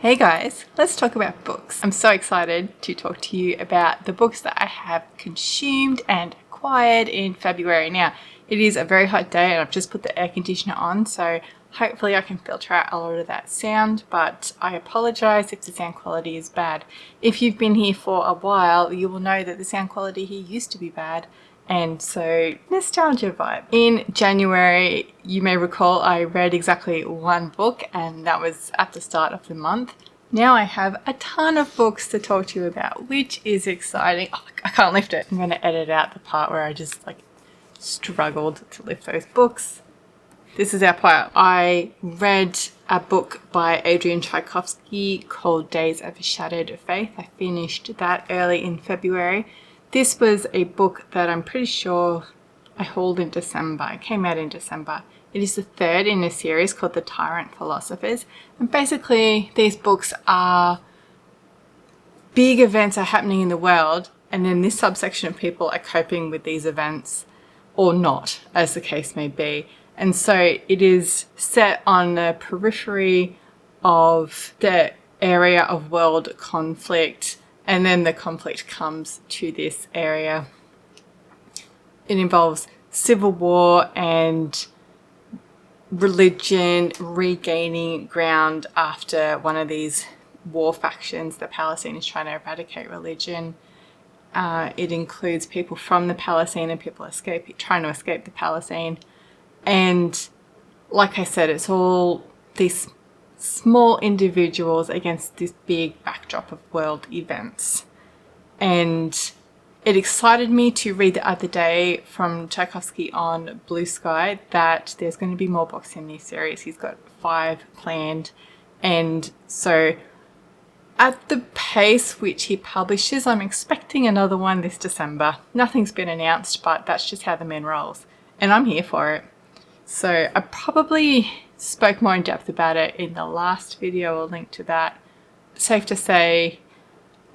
Hey guys, let's talk about books. I'm so excited to talk to you about the books that I have consumed and acquired in February. Now, it is a very hot day and I've just put the air conditioner on, so hopefully I can filter out a lot of that sound, but I apologize if the sound quality is bad. If you've been here for a while, you will know that the sound quality here used to be bad. And so, nostalgia vibe. In January, you may recall I read exactly one book, and that was at the start of the month. Now I have a ton of books to talk to you about, which is exciting. Oh, I can't lift it. I'm going to edit out the part where I just struggled to lift those books. This is our pile. I read a book by Adrian Tchaikovsky called Days of a Shattered Faith. I finished that early in February. This was a book that I'm pretty sure I hauled in December. It came out in December. It is the third in a series called The Tyrant Philosophers. And basically, these books are big events are happening in the world, and then this subsection of people are coping with these events or not, as the case may be. And so it is set on the periphery of the area of world conflict, and then the conflict comes to this area. It involves civil war and religion regaining ground after one of these war factions. The Palestine is trying to eradicate religion. It includes people from the Palestine and people trying to escape the Palestine. And like I said, it's all these small individuals against this big backdrop of world events. And it excited me to read the other day from Tchaikovsky on Blue Sky that there's going to be more books in this series. He's got 5 planned. And so at the pace which he publishes, I'm expecting another one this December. Nothing's been announced, but that's just how the man rolls. And I'm here for it. So I probably spoke more in depth about it in the last video. I'll link to that. Safe to say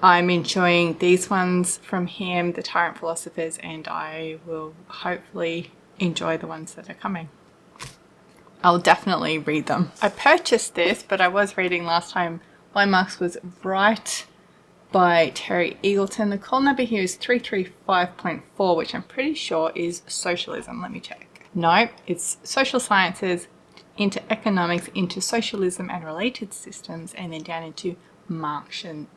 I'm enjoying these ones from him, The Tyrant Philosophers, and I will hopefully enjoy the ones that are coming. I'll definitely read them. I purchased this, but I was reading last time Why Marx Was Right by Terry Eagleton. The call number here is 335.4, which I'm pretty sure is socialism. Let me check. No, it's social sciences into economics, into socialism and related systems, and then down into Marxian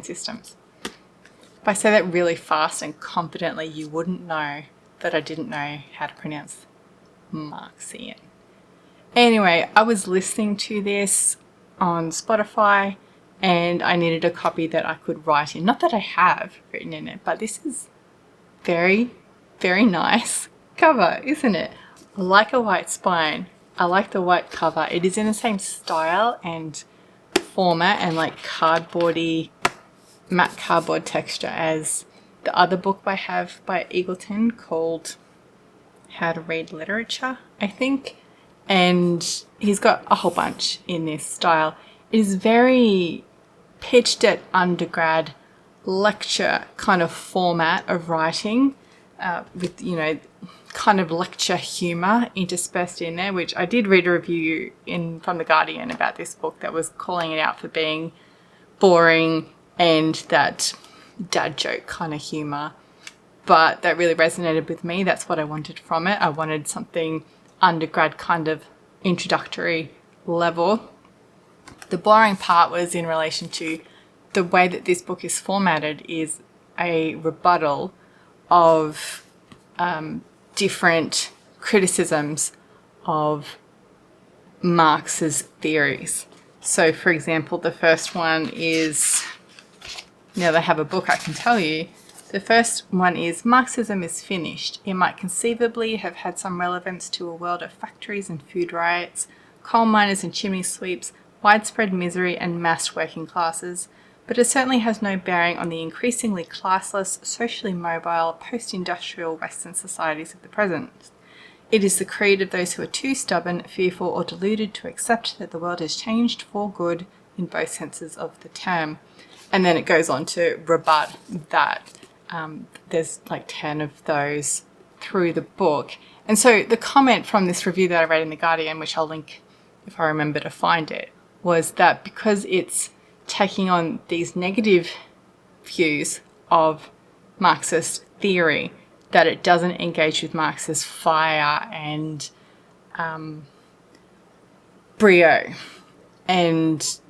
systems. If I say that really fast and confidently, you wouldn't know that I didn't know how to pronounce Marxian. Anyway, I was listening to this on Spotify and I needed a copy that I could write in. Not that I have written in it, but this is very, very nice cover, isn't it? I like a white spine. I like the white cover. It is in the same style and format and like cardboardy, matte cardboard texture as the other book I have by Eagleton called How to Read Literature, I think. And he's got a whole bunch in this style. It is very pitched at undergrad lecture kind of format of writing with, kind of lecture humour interspersed in there, which I did read a review from The Guardian about this book that was calling it out for being boring and that dad joke kind of humour. But that really resonated with me. That's what I wanted from it. I wanted something undergrad kind of introductory level. The boring part was in relation to the way that this book is formatted is a rebuttal of different criticisms of Marx's theories. So, for example, the first one is, now they have a book I can tell you. The first one is, Marxism is finished. It might conceivably have had some relevance to a world of factories and food riots, coal miners and chimney sweeps, widespread misery and massed working classes, but it certainly has no bearing on the increasingly classless, socially mobile, post-industrial Western societies of the present. It is the creed of those who are too stubborn, fearful or deluded to accept that the world has changed for good in both senses of the term. And then it goes on to rebut that. There's like 10 of those through the book. And so the comment from this review that I read in The Guardian, which I'll link if I remember to find it, was that because it's taking on these negative views of Marxist theory, that it doesn't engage with Marx's fire and brio and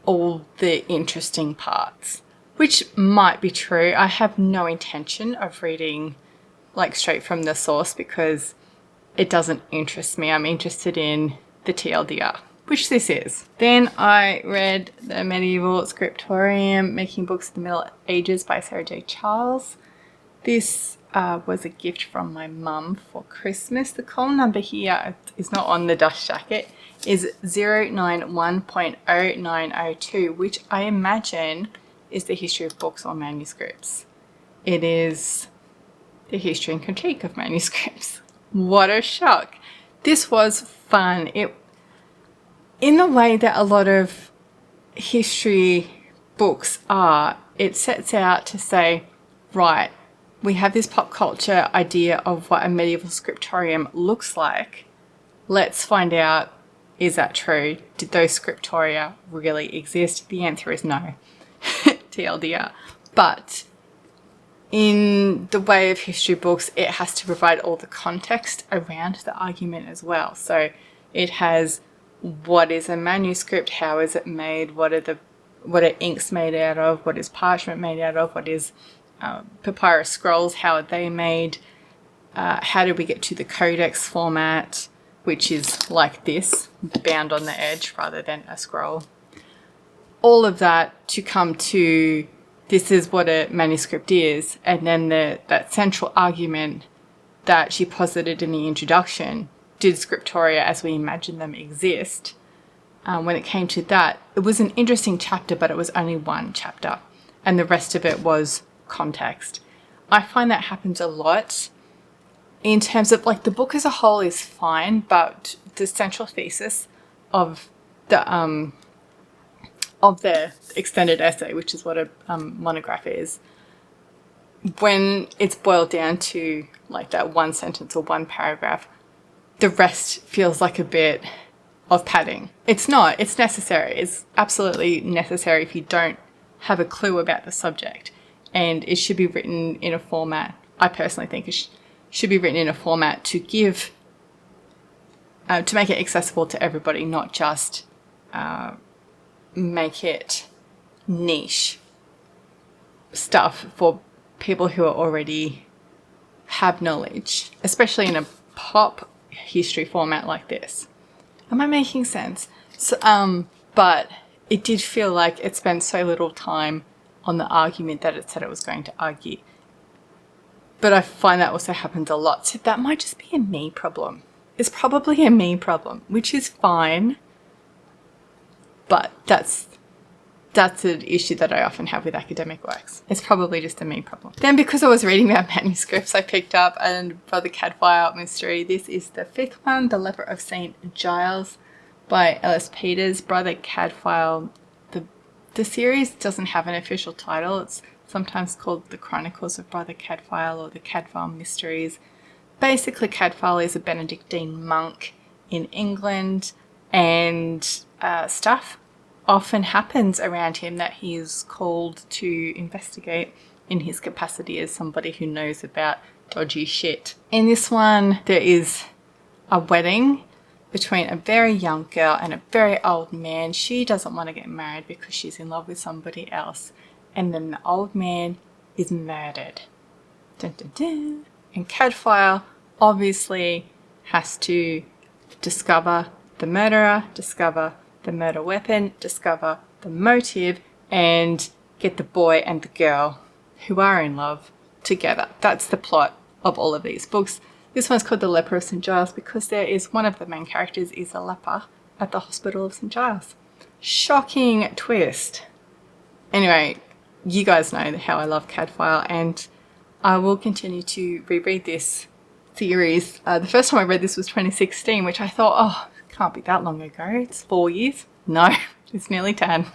all the interesting parts, which might be true. I have no intention of reading like straight from the source because it doesn't interest me. I'm interested in the TLDR, which this is. Then I read the medieval Scriptorium, Making Books in the Middle Ages by Sara J. Giles. This was a gift from my mum for Christmas. The column number here is not on the dust jacket, is 091.0902, which I imagine is the history of books or manuscripts. It is the history and critique of manuscripts. What a shock. This was fun. In the way that a lot of history books are, it sets out to say, right, we have this pop culture idea of what a medieval scriptorium looks like. Let's find out, is that true? Did those scriptoria really exist? The answer is no. TLDR. But in the way of history books, it has to provide all the context around the argument as well. So it has, what is a manuscript? How is it made? What are inks made out of? What is parchment made out of? What is papyrus scrolls? How are they made? How did we get to the codex format, which is like this, bound on the edge rather than a scroll? All of that to come to, this is what a manuscript is, and then that central argument that she posited in the introduction, did scriptoria as we imagine them exist? When it came to that, it was an interesting chapter, but it was only one chapter, and the rest of it was context. I find that happens a lot in terms of, like, the book as a whole is fine, but the central thesis of the extended essay, which is what a monograph is, when it's boiled down to like that one sentence or one paragraph, the rest feels like a bit of padding. It's not. It's necessary. It's absolutely necessary if you don't have a clue about the subject. And it should be written in a format, I personally think it should be written in a format to give, to make it accessible to everybody, not just make it niche stuff for people who are already have knowledge, especially in a pop history format like this. Am I making sense? So, but it did feel like it spent so little time on the argument that it said it was going to argue. But I find that also happens a lot. So that might just be a me problem. It's probably a me problem, which is fine. But that's an issue that I often have with academic works. It's probably just a me problem. Then, because I was reading about manuscripts, I picked up a Brother Cadfael mystery. This is the 5th one, The Leper of St. Giles by Ellis Peters. Brother Cadfael. The series doesn't have an official title. It's sometimes called The Chronicles of Brother Cadfael or The Cadfael Mysteries. Basically, Cadfael is a Benedictine monk in England, and stuff often happens around him that he is called to investigate in his capacity as somebody who knows about dodgy shit. In this one, there is a wedding between a very young girl and a very old man. She doesn't want to get married because she's in love with somebody else. And then the old man is murdered. Dun, dun, dun. And Cadfael obviously has to discover the murderer, discover the murder weapon, discover the motive, and get the boy and the girl who are in love together. That's the plot of all of these books. This one's called The Leper of St. Giles because there is one of the main characters is a leper at the hospital of St. Giles. Shocking twist. Anyway, you guys know how I love Cadfael, and I will continue to reread this series. The first time I read this was 2016, which I thought, oh, can't be that long ago. It's 4 years. No, it's nearly 10.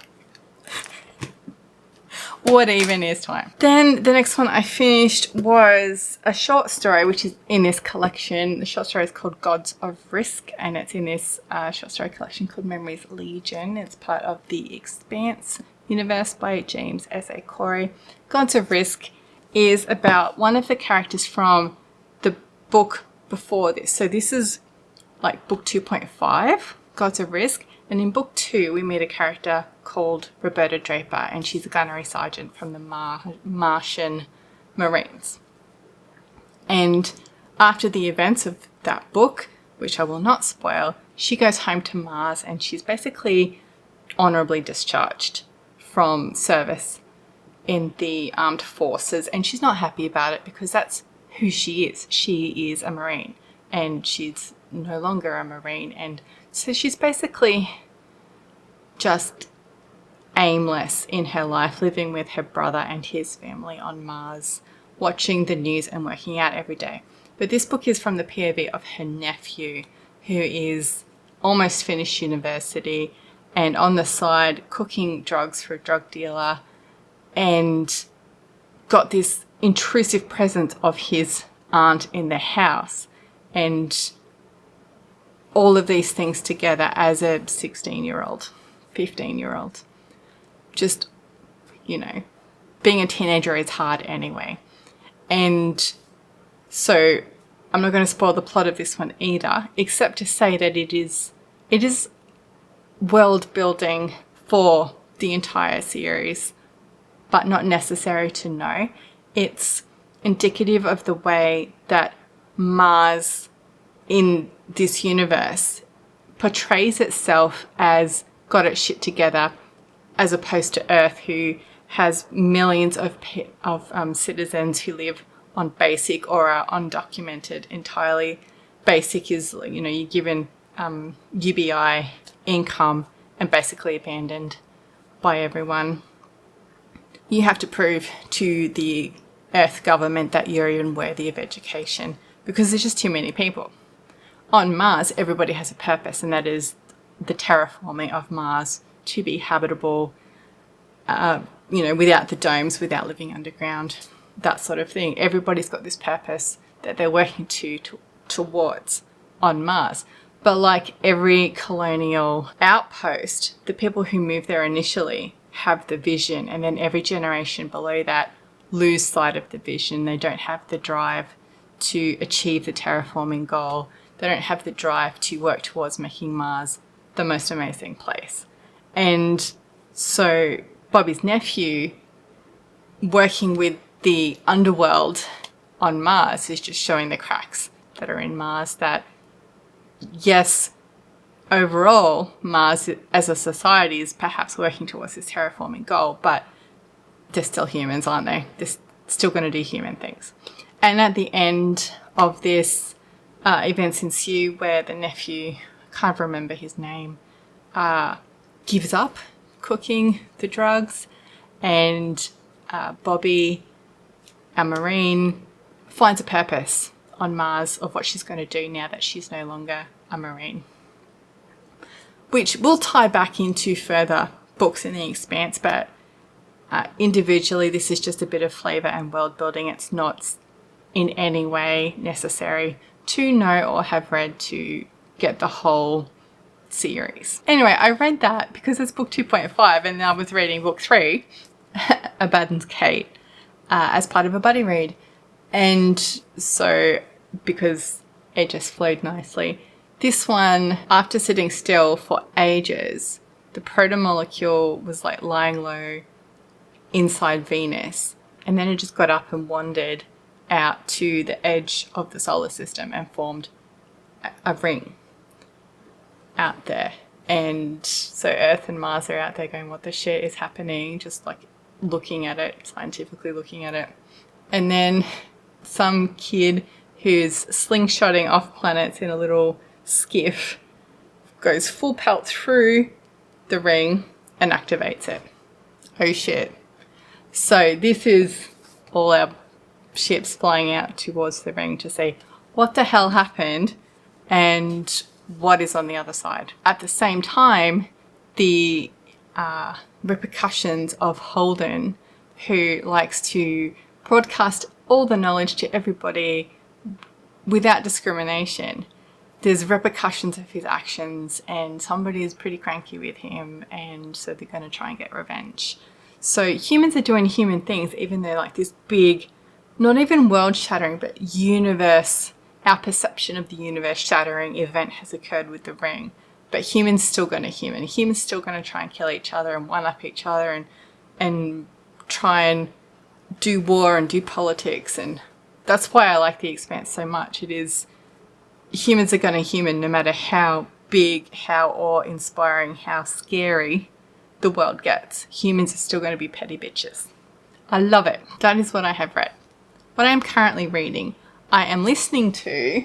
what even is time? Then the next one I finished was a short story, which is in this collection. The short story is called Gods of Risk, and it's in this short story collection called Memories Legion. It's part of the Expanse universe by James S.A. Corey. Gods of Risk is about one of the characters from the book before this. So this is like book 2.5, Gods of Risk. And in book 2, we meet a character called Roberta Draper, and she's a gunnery sergeant from the Martian Marines. And after the events of that book, which I will not spoil, she goes home to Mars and she's basically honorably discharged from service in the armed forces. And she's not happy about it because that's who she is. She is a Marine and she's no longer a Marine. And so she's basically just aimless in her life, living with her brother and his family on Mars, watching the news and working out every day. But this book is from the POV of her nephew, who is almost finished university and on the side cooking drugs for a drug dealer, and got this intrusive presence of his aunt in the house. And all of these things together as a 16-year-old, 15-year-old. Just, you know, being a teenager is hard anyway. And so I'm not going to spoil the plot of this one either, except to say that it is world building for the entire series, but not necessary to know. It's indicative of the way that Mars in this universe portrays itself as got its shit together, as opposed to Earth, who has millions of citizens who live on basic or are undocumented entirely. Basic is, you know, you're given UBI income and basically abandoned by everyone. You have to prove to the Earth government that you're even worthy of education because there's just too many people. On Mars, everybody has a purpose, and that is the terraforming of Mars to be habitable, you know, without the domes, without living underground, that sort of thing. Everybody's got this purpose that they're working towards on Mars. But like every colonial outpost, the people who move there initially have the vision, and then every generation below that lose sight of the vision. They don't have the drive to achieve the terraforming goal. They don't have the drive to work towards making Mars the most amazing place. And so Bobby's nephew, working with the underworld on Mars, is just showing the cracks that are in Mars, that yes, overall, Mars as a society is perhaps working towards this terraforming goal, but they're still humans, aren't they? They're still going to do human things. And at the end of this, events ensue where the nephew, I can't remember his name, gives up cooking the drugs, and Bobby, a Marine, finds a purpose on Mars of what she's going to do now that she's no longer a Marine, which will tie back into further books in the Expanse, but individually this is just a bit of flavour and world building. It's not in any way necessary to know or have read to get the whole series. Anyway, I read that because it's book 2.5 and I was reading book 3, Abaddon's Kate, as part of a buddy read. And so, because it just flowed nicely. This one, after sitting still for ages, the protomolecule was like lying low inside Venus, and then it just got up and wandered out to the edge of the solar system and formed a ring out there. And so Earth and Mars are out there going, what the shit is happening? Just like looking at it, scientifically looking at it. And then some kid who's slingshotting off planets in a little skiff goes full pelt through the ring and activates it. Oh shit. So this is all our ships flying out towards the ring to see what the hell happened and what is on the other side. At the same time, the repercussions of Hutton who likes to broadcast all the knowledge to everybody without discrimination. There's repercussions of his actions, and somebody is pretty cranky with him, and so they're going to try and get revenge. So humans are doing human things, even though like this big, not even world-shattering, but universe, our perception of the universe-shattering event has occurred with the ring. But humans still going to human. Humans still going to try and kill each other and one-up each other and try and do war and do politics. And that's why I like The Expanse so much. It is, humans are going to human no matter how big, how awe-inspiring, how scary the world gets. Humans are still going to be petty bitches. I love it. That is what I have read. What I am currently reading, I am listening to,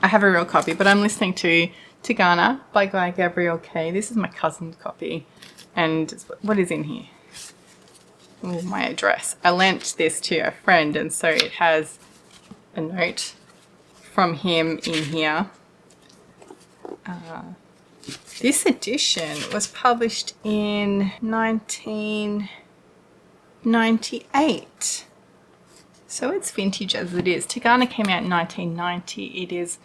I have a real copy, but I'm listening to Tigana by Gavriel Kay. This is my cousin's copy. And what is in here? Oh, my address. I lent this to a friend, and so it has a note from him in here. This edition was published in 1998. So it's vintage as it is. Tigana came out in 1990. It is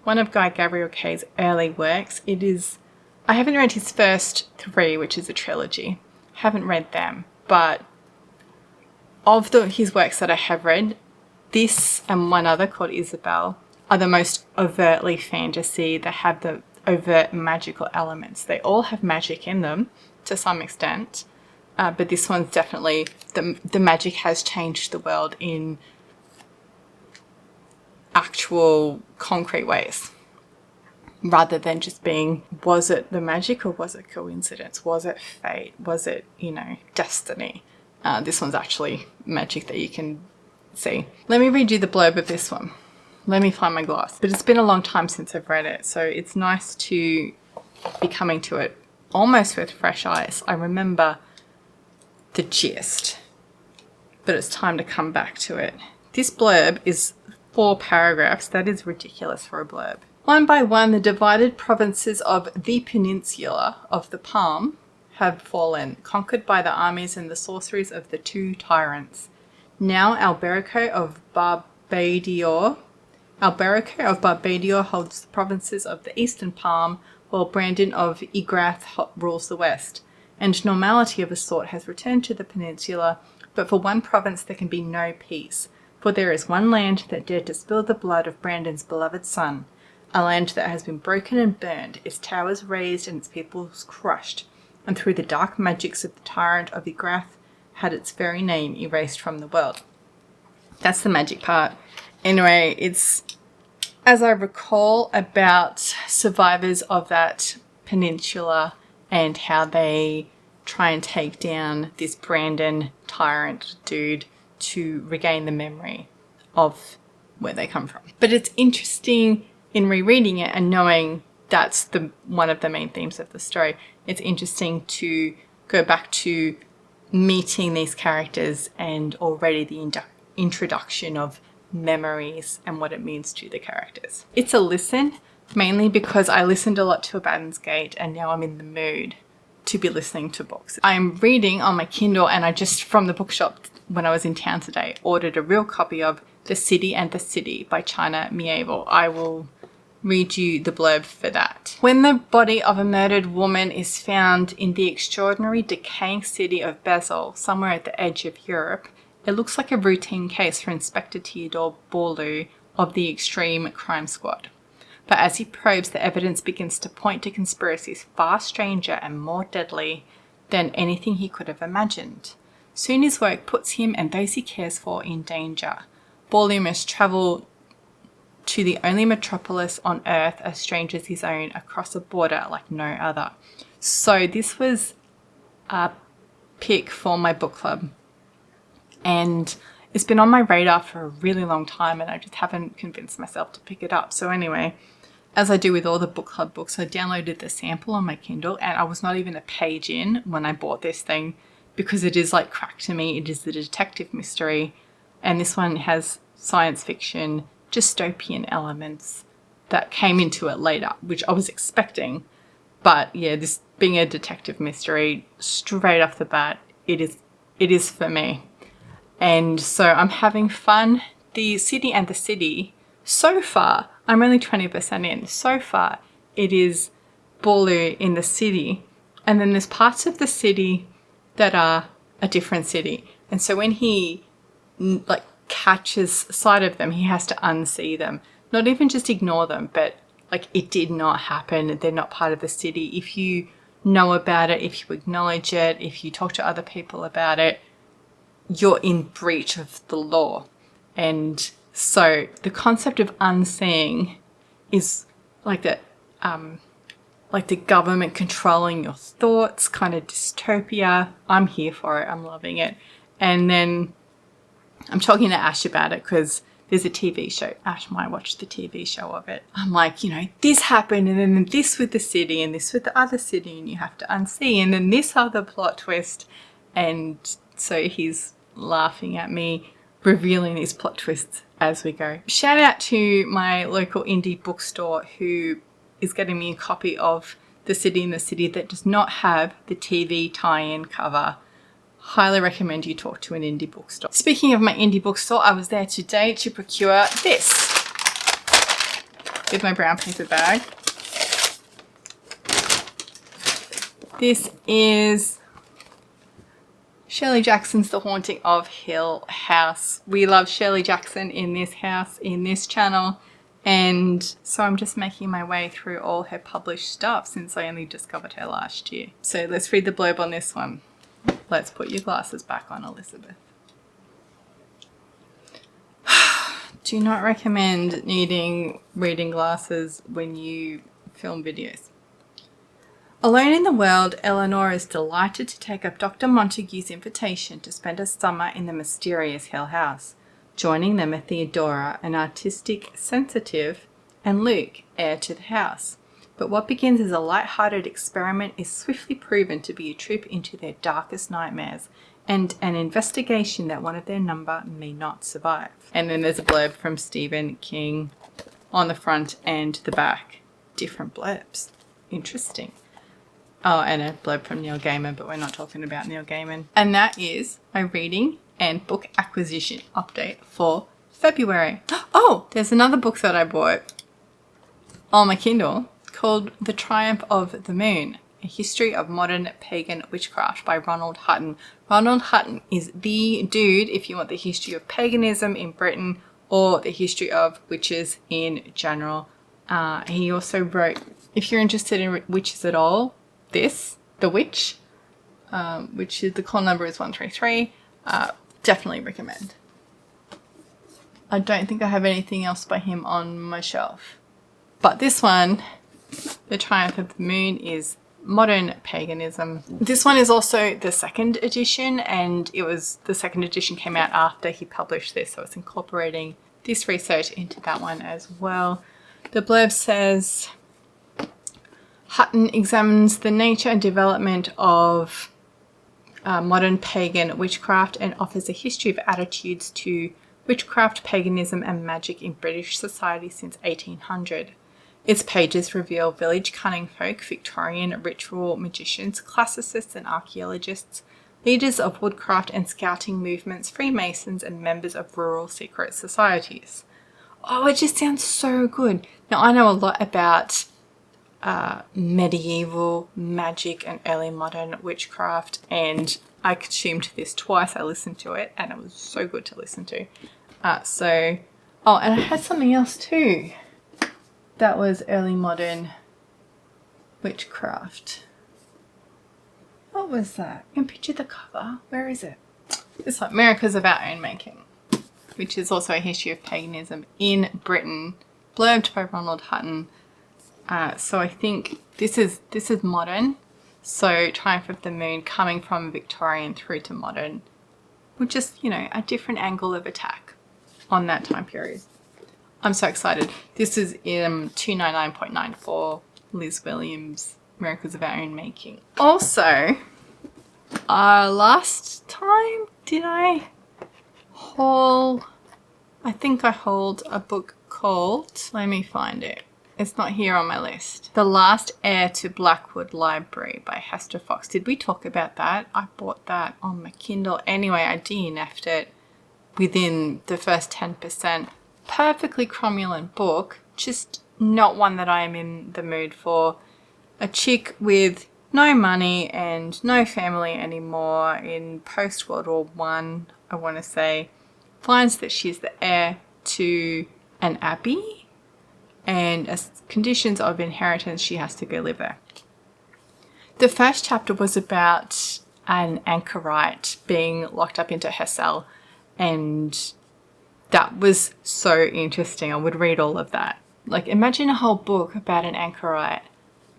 one of Gavriel Kay's early works. It is, I haven't read his first 3, which is a trilogy. Haven't read them, but of his works that I have read, this and one other called Isabel are the most overtly fantasy. They have the overt magical elements. They all have magic in them to some extent, but this one's definitely, the magic has changed the world in actual concrete ways, rather than just being, was it the magic or was it coincidence? Was it fate? Was it, destiny? This one's actually magic that you can see. Let me read you the blurb of this one. Let me find my glass. But it's been a long time since I've read it, so it's nice to be coming to it almost with fresh eyes. I remember the gist, but it's time to come back to it. This blurb is 4 paragraphs. That is ridiculous for a blurb. One by one, the divided provinces of the peninsula of the Palm have fallen, conquered by the armies and the sorceries of the 2 tyrants. Now Alberico of Barbadior holds the provinces of the eastern Palm, while Brandon of Igrath rules the west. And normality of a sort has returned to the peninsula, but for one province there can be no peace. For there is one land that dared to spill the blood of Brandon's beloved son, a land that has been broken and burned, its towers razed and its peoples crushed, and through the dark magics of the tyrant of Igrath had its very name erased from the world. That's the magic part. Anyway, it's, as I recall, about survivors of that peninsula and how they try and take down this Brandon tyrant dude to regain the memory of where they come from. But it's interesting in rereading it and knowing that's one of the main themes of the story. It's interesting to go back to meeting these characters and already the introduction of memories and what it means to the characters. It's a listen, mainly because I listened a lot to Abaddon's Gate and now I'm in the mood to be listening to books. I'm reading on my Kindle, and I just, from the bookshop when I was in town today, ordered a real copy of The City and the City by China Miéville. I will read you the blurb for that. When the body of a murdered woman is found in the extraordinary decaying city of Basel, somewhere at the edge of Europe, it looks like a routine case for Inspector Theodore Borlu of the Extreme Crime Squad. But as he probes, the evidence begins to point to conspiracies far stranger and more deadly than anything he could have imagined. Soon his work puts him and those he cares for in danger. Borlu must travel to the only metropolis on earth as strange as his own, across a border like no other. So this was a pick for my book club, and it's been on my radar for a really long time and I just haven't convinced myself to pick it up. So anyway, as I do with all the book club books, I downloaded the sample on my Kindle, and I was not even a page in when I bought this thing, because it is like crack to me. It is the detective mystery, and this one has science fiction, dystopian elements that came into it later, which I was expecting. But yeah, this being a detective mystery, straight off the bat, it is it is for me. And so I'm having fun. The City and the City, so far, I'm only 20% in. So far, it is Ballou in the city. And then there's parts of the city that are a different city. And so when he like catches sight of them, he has to unsee them. Not even just ignore them, but like it did not happen. They're not part of the city. If you know about it, if you acknowledge it, if you talk to other people about it, you're in breach of the law. And so the concept of unseeing is like that, like the government controlling your thoughts, kind of dystopia. I'm here for it. I'm loving it. And then I'm talking to Ash about it because there's a TV show. Ash might watch the TV show of it. I'm like, you know, this happened and then this with the city and this with the other city and you have to unsee and then this other plot twist. And so he's laughing at me, revealing these plot twists as we go. Shout out to my local indie bookstore who is getting me a copy of The City in the City that does not have the TV tie-in cover. Highly recommend you talk to an indie bookstore. Speaking of my indie bookstore, I was there today to procure this with my brown paper bag. This is Shirley Jackson's The Haunting of Hill House. We love Shirley Jackson in this house, in this channel. And so I'm just making my way through all her published stuff since I only discovered her last year. So let's read the blurb on this one. Let's put your glasses back on, Elizabeth. Do not recommend needing reading glasses when you film videos. Alone in the world, Eleanor is delighted to take up Dr. Montague's invitation to spend a summer in the mysterious Hill House. Joining them are Theodora, an artistic sensitive, and Luke, heir to the house. But what begins as a light-hearted experiment is swiftly proven to be a trip into their darkest nightmares and an investigation that one of their number may not survive. And then there's a blurb from Stephen King on the front and the back. Different blurbs. Interesting. Oh, and a blurb from Neil Gaiman, but we're not talking about Neil Gaiman. And that is my reading and book acquisition update for February. Oh, there's another book that I bought on my Kindle called The Triumph of the Moon, A History of Modern Pagan Witchcraft by Ronald Hutton. Ronald Hutton is the dude if you want the history of paganism in Britain or the history of witches in general. He also wrote, if you're interested in witches at all, this, The Witch, which is the call number is 133. Definitely recommend. I don't think I have anything else by him on my shelf. But this one, The Triumph of the Moon, is modern paganism. This one is also the second edition, and the second edition came out after he published this, so it's incorporating this research into that one as well. The blurb says, Hutton examines the nature and development of modern pagan witchcraft and offers a history of attitudes to witchcraft, paganism and magic in British society since 1800. Its pages reveal village cunning folk, Victorian ritual magicians, classicists and archaeologists, leaders of woodcraft and scouting movements, Freemasons and members of rural secret societies. Oh, it just sounds so good. Now, I know a lot about medieval magic and early modern witchcraft, and I consumed this twice. I listened to it and it was so good to listen to. Oh, and I had something else too that was early modern witchcraft. What was that? You can picture the cover. Where is it? It's like Miracles of Our Own Making, which is also a history of paganism in Britain, blurbed by Ronald Hutton. So I think this is modern. So Triumph of the Moon coming from Victorian through to modern, with just, you know, a different angle of attack on that time period. I'm so excited. This is in 299.94 Liz Williams, Miracles of Our Own Making. Also, last time did I haul, I think I hauled a book called, let me find it. It's not here on my list. The Last Heir to Blackwood Library by Hester Fox. Did we talk about that? I bought that on my Kindle. Anyway, I DNF'd it within the first 10%. Perfectly cromulent book, just not one that I am in the mood for. A chick with no money and no family anymore in post-World War One, I want to say, finds that she's the heir to an abbey, and as conditions of inheritance, she has to go live there. The first chapter was about an anchorite being locked up into her cell, and that was so interesting. I would read all of that. Like, imagine a whole book about an anchorite,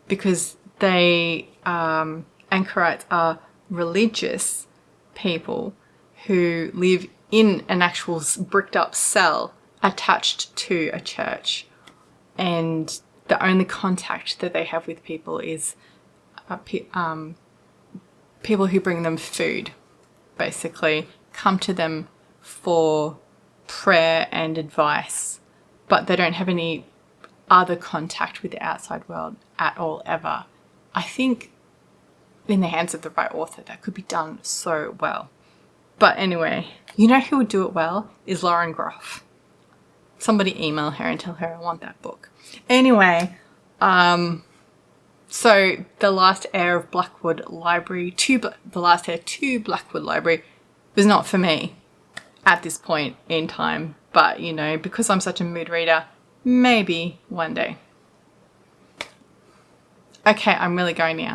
because they, anchorites are religious people who live in an actual bricked up cell attached to a church. And the only contact that they have with people is people who bring them food, basically, come to them for prayer and advice, but they don't have any other contact with the outside world at all, ever. I think in the hands of the right author, that could be done so well. But anyway, you know who would do it well is Lauren Groff. Somebody email her and tell her I want that book. Anyway, so The Last Heir of Blackwood Library The Last Heir to Blackwood Library was not for me at this point in time. But, you know, because I'm such a mood reader, maybe one day. Okay, I'm really going now.